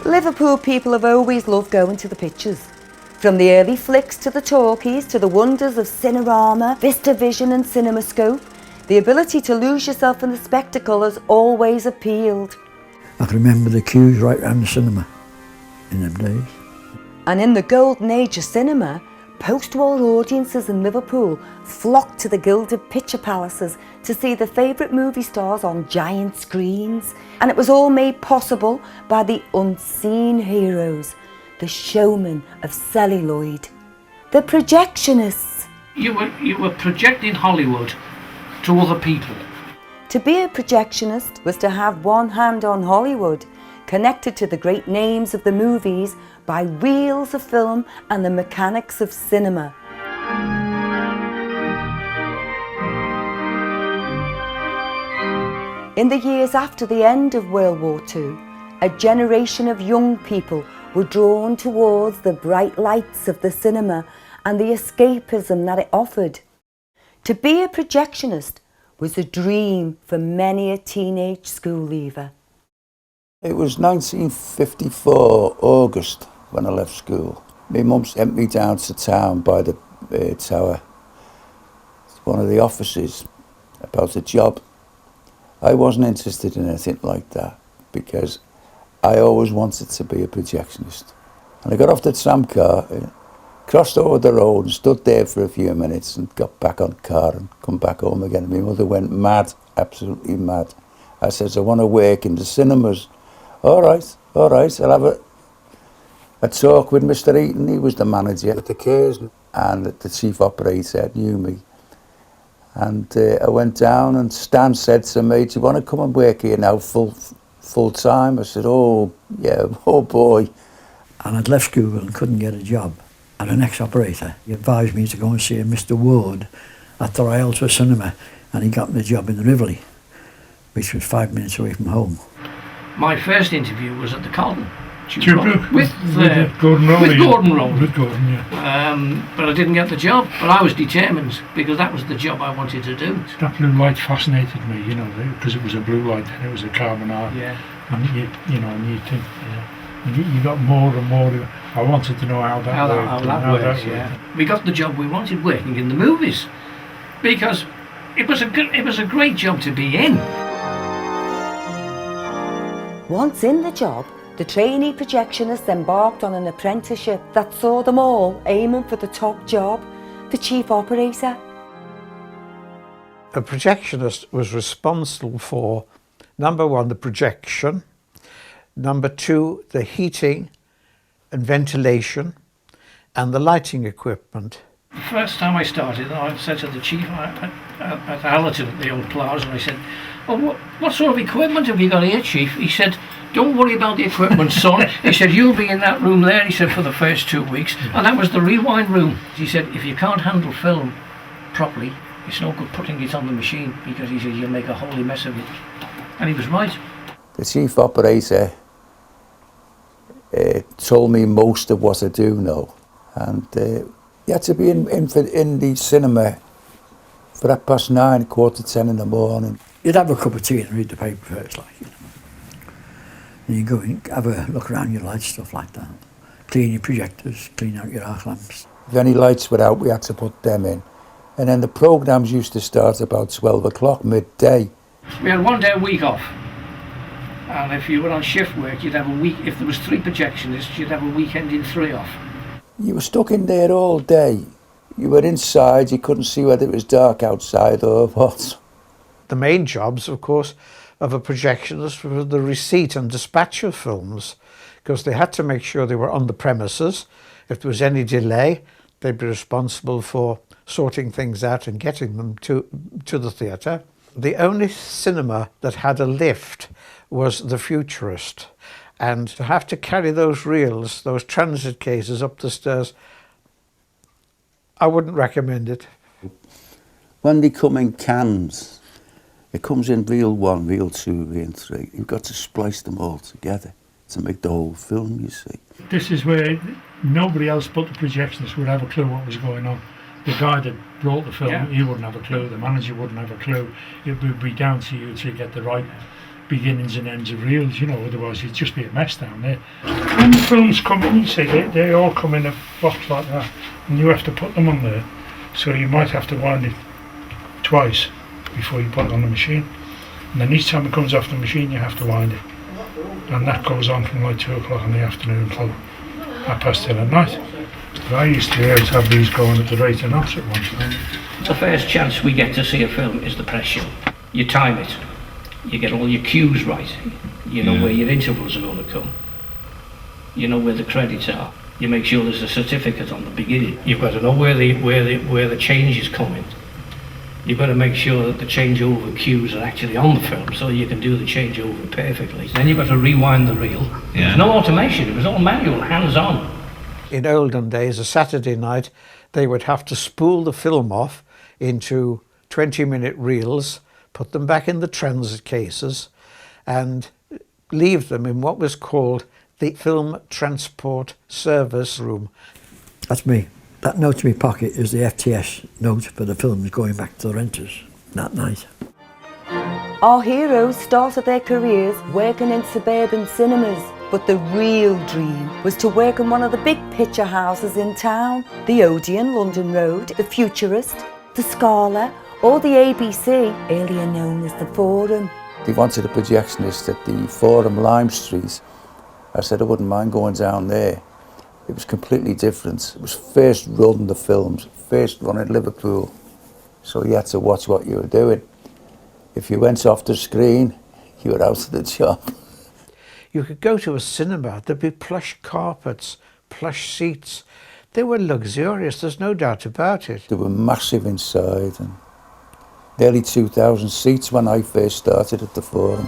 Liverpool people have always loved going to the pictures. From the early flicks to the talkies to the wonders of Cinerama, VistaVision and CinemaScope, the ability to lose yourself in the spectacle has always appealed. I can remember the queues right round the cinema in them days. And in the golden age of cinema, post-war audiences in Liverpool flocked to the gilded picture palaces to see their favourite movie stars on giant screens. And it was all made possible by the unseen heroes, the showmen of celluloid, the projectionists. You were projecting Hollywood to other people. To be a projectionist was to have one hand on Hollywood, connected to the great names of the movies by reels of film and the mechanics of cinema. In the years after the end of World War II, a generation of young people were drawn towards the bright lights of the cinema and the escapism that it offered. To be a projectionist was a dream for many a teenage school leaver. It was 1954, August, when I left school. My mum sent me down to town by the tower, one of the offices, about a job. I wasn't interested in anything like that because I always wanted to be a projectionist. And I got off the tramcar, crossed over the road and stood there for a few minutes and got back on the car and come back home again. And my mother went mad, absolutely mad. I said, I want to work in the cinemas. All right, I'll have a talk with Mr. Eaton. He was the manager at the Cares, and the chief operator knew me. And I went down and Stan said to me, do you want to come and work here now full time? I said, oh yeah, oh boy. And I'd left school and couldn't get a job. And an ex-operator, he advised me to go and see Mr. Ward at the Rialto Cinema, and he got me a job in the Rivoli, which was 5 minutes away from home. My first interview was at the Carlton. With Gordon Rowley. With Gordon, yeah. But I didn't get the job. But I was determined because that was the job I wanted to do. That blue light fascinated me, you know, because it was a blue light and it was a carbon arc. Yeah. And you think, you got more and more. I wanted to know how that works. Yeah. We got the job we wanted, working in the movies, because it was a great job to be in. Once in the job, the trainee projectionists embarked on an apprenticeship that saw them all aiming for the top job, the chief operator. A projectionist was responsible for, number one, the projection, number two, the heating and ventilation, and the lighting equipment. The first time I started, I said to the chief at Allerton at the old plaza, and I said, oh, what sort of equipment have you got here, chief? He said, don't worry about the equipment, son. He said, you'll be in that room there, he said, for the first 2 weeks. And that was the rewind room. He said, if you can't handle film properly, it's no good putting it on the machine, because he said, you'll make a holy mess of it. And he was right. The chief operator told me most of what I do now. And you had to be in the cinema for 9:30, 9:45 in the morning. You'd have a cup of tea and read the paper first, like, you know. And you go and have a look around your lights, stuff like that. Clean your projectors, clean out your arc lamps. If any lights were out, we had to put them in. And then the programmes used to start about 12 o'clock, midday. We had 1 day a week off. And if you were on shift work, you'd have a week. If there was 3 projectionists, you'd have a weekend in 3 off. You were stuck in there all day. You were inside, you couldn't see whether it was dark outside or what. The main jobs, of course, of a projectionist were the receipt and dispatch of films, because they had to make sure they were on the premises. If there was any delay, they'd be responsible for sorting things out and getting them to the theatre. The only cinema that had a lift was the Futurist, and to have to carry those reels, those transit cases up the stairs, I wouldn't recommend it. When they come in cans, It comes in reel 1, reel 2, reel 3. You've got to splice them all together to make the whole film, you see. This is where nobody else but the projectionists would have a clue what was going on. The guy that brought the film, he wouldn't have a clue. The manager wouldn't have a clue. It would be down to you to get the right beginnings and ends of reels, you know, otherwise it'd just be a mess down there. When the films come in, you see, they all come in a box like that, and you have to put them on there. So you might have to wind it twice before you put it on the machine. And then each time it comes off the machine, you have to wind it. And that goes on from like 2 o'clock in the afternoon till 10:30 at night. But I used to be able to have these going at the rate of knots at one time. The first chance we get to see a film is the press show. You time it. You get all your cues right. You know where your intervals are going to come. You know where the credits are. You make sure there's a certificate on the beginning. You've got to know where the change is coming. You've got to make sure that the changeover cues are actually on the film so you can do the changeover perfectly. Then you've got to rewind the reel. There's no automation, it was all manual, hands-on. In olden days, a Saturday night, they would have to spool the film off into 20-minute reels, put them back in the transit cases, and leave them in what was called the film transport service room. That's me. That note in my pocket is the FTS note for the films going back to the renters that night. Our heroes started their careers working in suburban cinemas, but the real dream was to work in one of the big picture houses in town. The Odeon, London Road, the Futurist, the Scala, or the ABC, earlier known as the Forum. They wanted a projectionist at the Forum, Lime Street. I said I wouldn't mind going down there. It was completely different. It was first run the films, first run at Liverpool. So you had to watch what you were doing. If you went off the screen, you were out of the job. You could go to a cinema, there'd be plush carpets, plush seats. They were luxurious, there's no doubt about it. They were massive inside, and nearly 2,000 seats when I first started at the Forum.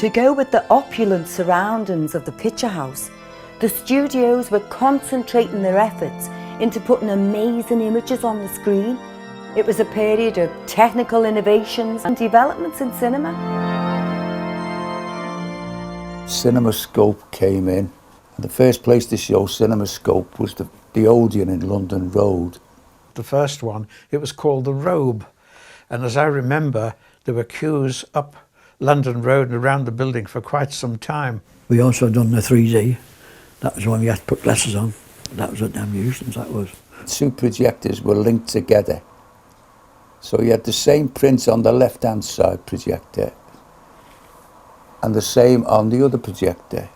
To go with the opulent surroundings of the picture house, the studios were concentrating their efforts into putting amazing images on the screen. It was a period of technical innovations and developments in cinema. CinemaScope came in, and the first place to show CinemaScope was the Odeon in London Road. The first one, it was called The Robe, and as I remember, there were queues up London Road and around the building for quite some time. We also done the 3D. That was when we had to put glasses on. That was a damn nuisance, that was. 2 projectors were linked together. So you had the same print on the left-hand side projector and the same on the other projector.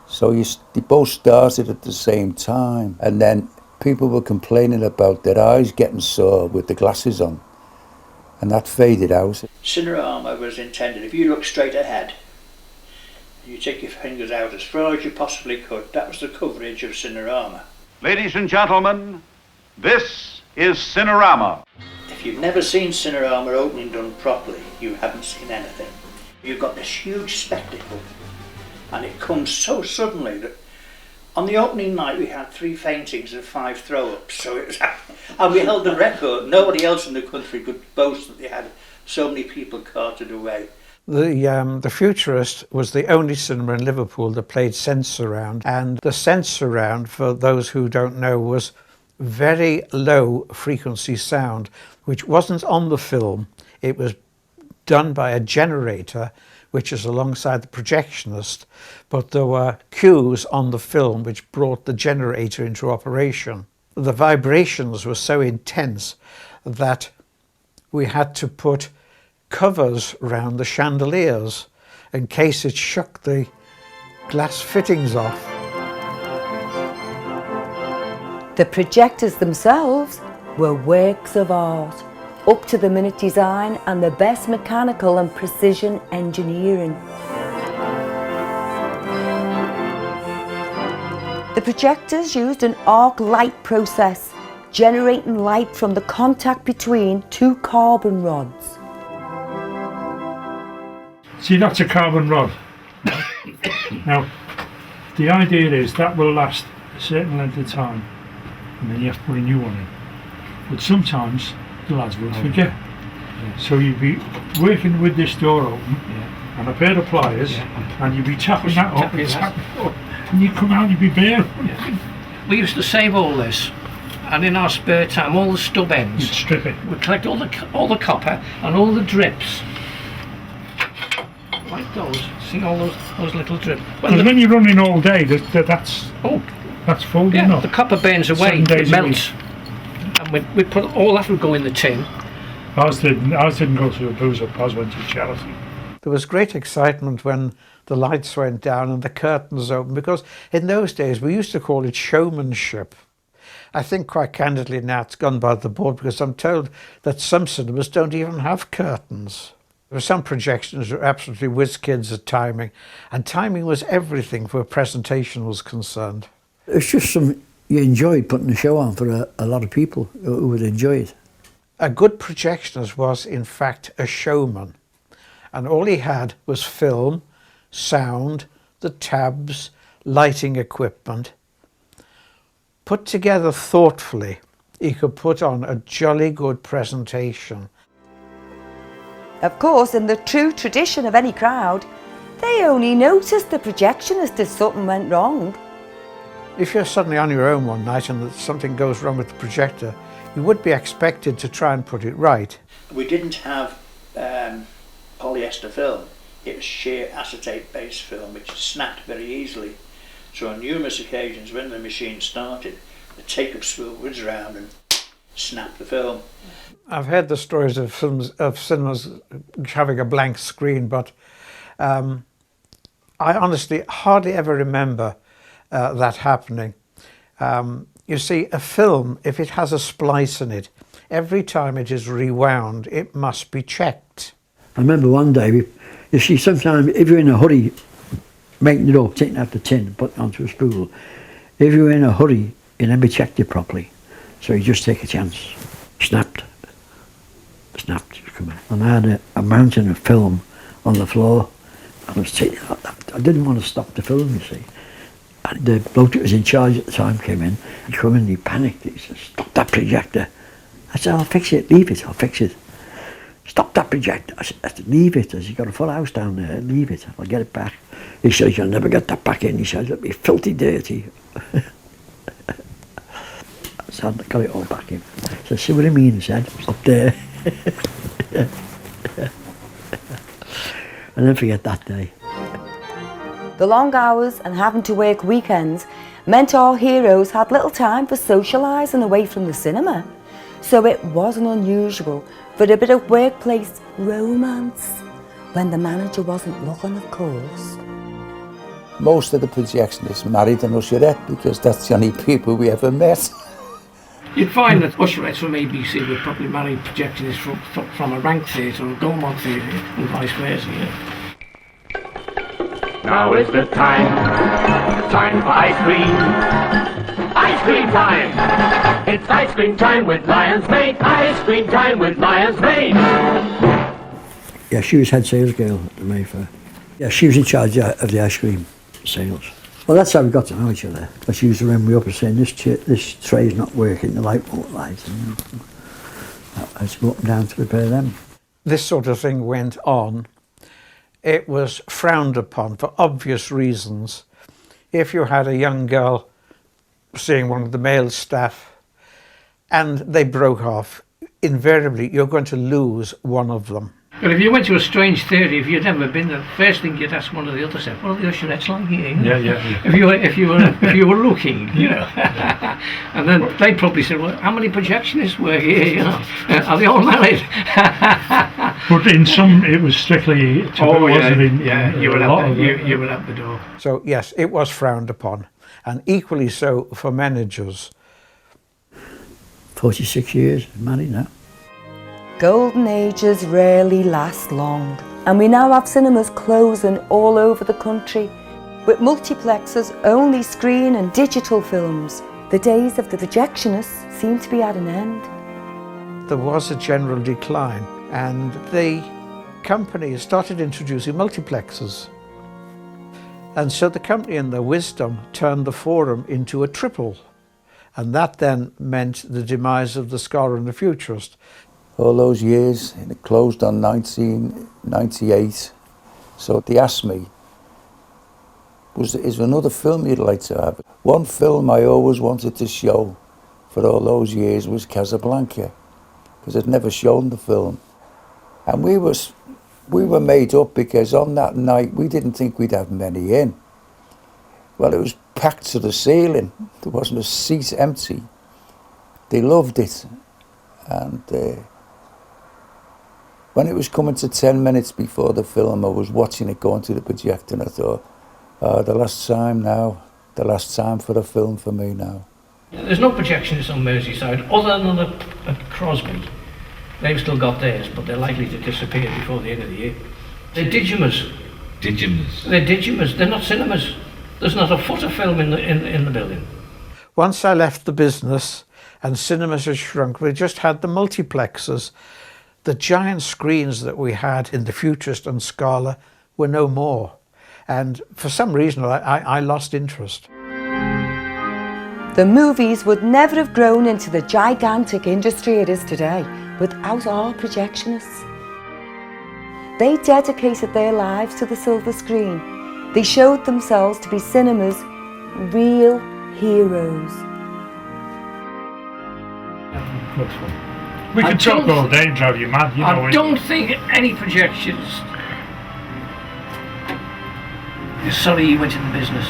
So they both started at the same time. And then people were complaining about their eyes getting sore with the glasses on. And that faded out. Cinerama was intended, if you look straight ahead, you take your fingers out as far as you possibly could, that was the coverage of Cinerama. Ladies and gentlemen, this is Cinerama. If you've never seen Cinerama opening done properly, you haven't seen anything. You've got this huge spectacle, and it comes so suddenly that on the opening night we had 3 faintings and 5 throw-ups, so it was, and we held the record. Nobody else in the country could boast that they had so many people carted away. The Futurist was the only cinema in Liverpool that played sense surround, and the sense surround, for those who don't know, was very low frequency sound, which wasn't on the film. It was done by a generator, which is alongside the projectionist, but there were cues on the film which brought the generator into operation. The vibrations were so intense that we had to put covers around the chandeliers in case it shook the glass fittings off. The projectors themselves were works of art, up to the minute design and the best mechanical and precision engineering. The projectors used an arc light process, generating light from the contact between 2 carbon rods. See, that's a carbon rod. Now, the idea is that will last a certain length of time, and then you have to put a new one in. But sometimes the lads will forget. So you'd be working with this door open and a pair of pliers, and you'd be tapping that up and tapping it up, and you'd come out and you'd be bare. We used to save all this, and in our spare time, all the stub ends. You'd strip it. We'd collect all the copper and all the drips. Like those. See all those little drips. Because when you're running all day, that's folding yeah, up. the copper burns away, 7 days it a melts. And we put all that would go in the tin. Ours didn't go through a booze up, ours went to charity. There was great excitement when the lights went down and the curtains opened, because in those days we used to call it showmanship. I think quite candidly now it's gone by the board, because I'm told that some cinemas don't even have curtains. There were some projections that were absolutely whiz kids at timing, and timing was everything where presentation was concerned. It's just you enjoyed putting a show on for a lot of people who would enjoy it. A good projectionist was in fact a showman, and all he had was film, sound, the tabs, lighting equipment. Put together thoughtfully, he could put on a jolly good presentation. Of course, in the true tradition of any crowd, they only notice the projectionist if something went wrong. If you're suddenly on your own one night and something goes wrong with the projector, you would be expected to try and put it right. We didn't have polyester film. It was sheer acetate-based film, which snapped very easily. So on numerous occasions, when the machine started, the take-up spool was round and snapped the film. I've heard the stories of cinemas having a blank screen, but I honestly hardly ever remember that happening. You see, a film, if it has a splice in it, every time it is rewound, it must be checked. I remember one day, you see, sometimes if you're in a hurry, making it up, taking out the tin and putting it onto a spool, if you're in a hurry, you never checked it properly. So you just take a chance. Snapped. And I had a mountain of film on the floor. I didn't want to stop the film, you see. And the bloke that was in charge at the time came in. He came in and he panicked. He said, "Stop that projector." I said, "I'll fix it, leave it, I'll fix it." "Stop that projector." I said, "Leave it." I said, "You've got a full house down there, leave it, I'll get it back." He said, "You'll never get that back in." He said, "It'll be filthy dirty." So I got it all back in. So "See what I mean?" He said, "Up there." I never forget that day. The long hours and having to work weekends meant our heroes had little time for socialising away from the cinema. So it wasn't unusual for a bit of workplace romance when the manager wasn't looking, of course. Most of the projectionists married an usherette because that's the only people we ever met. You'd find that usherettes from ABC would probably marry projectionists from a rank theatre or a Gaumont theatre and vice versa. Yeah. Now is the time for ice cream. Ice cream time! It's ice cream time with Lion's Mane. Ice cream time with Lion's Mane. Yeah, she was head sales girl at the Mayfair. Yeah, she was in charge of the ice cream sales. Well, that's how we got to know each other. She used to ring me up and saying, this tray's not working, the light won't light. And I had to go up and down to repair them. This sort of thing went on. It was frowned upon for obvious reasons. If you had a young girl seeing one of the male staff and they broke off, invariably you're going to lose one of them. But if you went to a strange theatre, if you'd never been there, the first thing you'd ask one of the other staff, "What are the usherettes like here?" You know? Yeah. If you were looking, you know, and then they'd probably say, "Well, how many projectionists were here? You know, are they all married?" But in some, it was strictly taboo, wasn't it? You were out the door. So yes, it was frowned upon, and equally so for managers. 46 years, married now. Golden ages rarely last long, and we now have cinemas closing all over the country, with multiplexes only screen and digital films. The days of the projectionists seem to be at an end. There was a general decline, and the company started introducing multiplexes. And so the company in their wisdom turned the Forum into a triple, and that then meant the demise of the Scholar and the Futurist. all those years, and it closed on 1998. So they asked me, is there another film you'd like to have? One film I always wanted to show for all those years was Casablanca, because I'd never shown the film. And we were made up because on that night we didn't think we'd have many in. Well, it was packed to the ceiling. There wasn't a seat empty. They loved it. And when it was coming to 10 minutes before the film, I was watching it going to the projector, and I thought, the last time for a film for me now. There's no projectionists on Merseyside other than at Crosby. They've still got theirs, but they're likely to disappear before the end of the year. They're digimas. Digimas? They're digimas, they're not cinemas. There's not a foot of film in the building. Once I left the business and cinemas had shrunk, we just had the multiplexes. The giant screens that we had in the Futurist and Scala were no more. And for some reason, I lost interest. The movies would never have grown into the gigantic industry it is today without our projectionists. They dedicated their lives to the silver screen. They showed themselves to be cinema's real heroes. Good fun. We could talk all day and drive you mad, you know. I don't think any projectionist is sorry he went in the business.